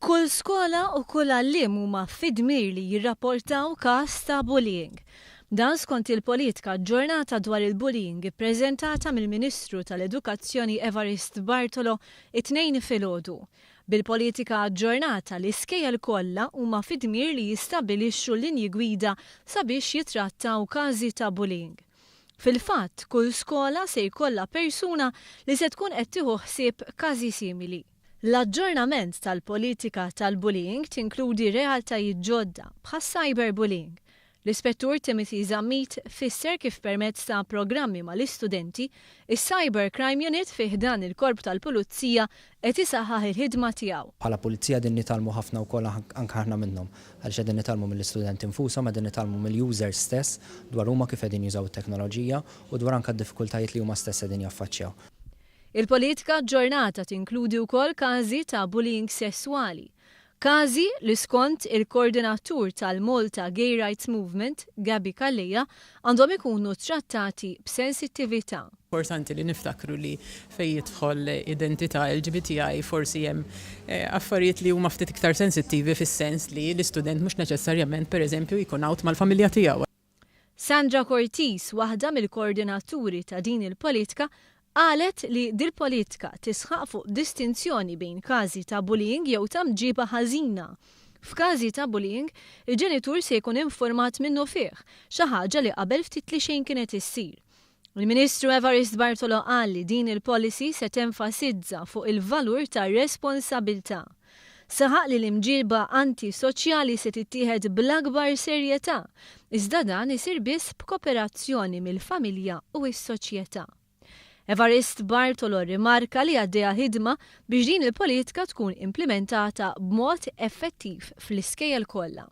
Kull skola u kull għalliem huma fid-dmir li jirrapportaw każ ta' bullying. Dan skont il-politika ġurnata dwar il-bullying ippreżentata mill-Ministru tal-Edukazzjoni Evarist Bartolo it-tnejn filgħodu. Bil-politika ġurnata l-iskejjel kollha huma fid-dmir li jistabbilixxu linji gwida sabiex jitrattaw każi ta' bullying. Fil-fatt, kull skola se jkollha persuna li se tkun qed tieħu ħsieb każi simili. L-aġġornament tal-politika tal-bullying tinkludi realtajiet ġodda bħas cyberbullying. L-Ispettur Timothy Zammit fisser kif permezz ta' programmi mal-istudenti is-Cybercrime Unit fih dan il-Korp tal-Pulizija qed isaħħaħ il-ħidma tiegħu. Bħala pulizija din nitalmu ħafna wkoll anke aħna minnhom għaliex qegħdin nitalmu mill-istudenti infushom, qegħdin nitalmu mill-users stess dwar huma kif qegħdin jużaw it-teknoloġija u dwar anke d-diffikultajiet li huma stess qegħdin jaffaċċjaw. Il-politika ġurnata tinkludi wkoll każi ta' bullying sesswali. Każi li skont il-koordinatur tal-Malta Gay Rights Movement, Gabi Kallija, għandhom ikunu trattati b'sensittività. Importanti li niftakru li fejn jidħol identità LGBTI forsi hemm affarijiet li huma ftit iktar sensittivi fis-sens li l-istudent mhux neċessarjament pereżempju jkun out mal-familja tiegħu. Sandra Cortis, waħda mill-koordinaturi ta' din il-politika, qalet li dil-politika tisħaq fuq distinzjoni bejn każi ta' bullying jew ta' mġiba ħażina. F'każi ta' bullying, il-ġenitur se jkun informat minnu fih, xi ħaġa li qabel ftit li xejn kienet issir. Il-Ministru Evarist Bartolo qal li din il-policy se tenfasizza fuq il-valur ta' responsabilità. Saħaq li l-imġiba antisoċjali se tittieħed bl-akbar serjetà, iżda dan isir biss b'kooperazzjoni mill-familja u s-soċjetà. Evarist Bartolo rimarka li għaddejja ħidma biex din il-politika tkun implementata b'mod effettiv fl-iskejjel kollha.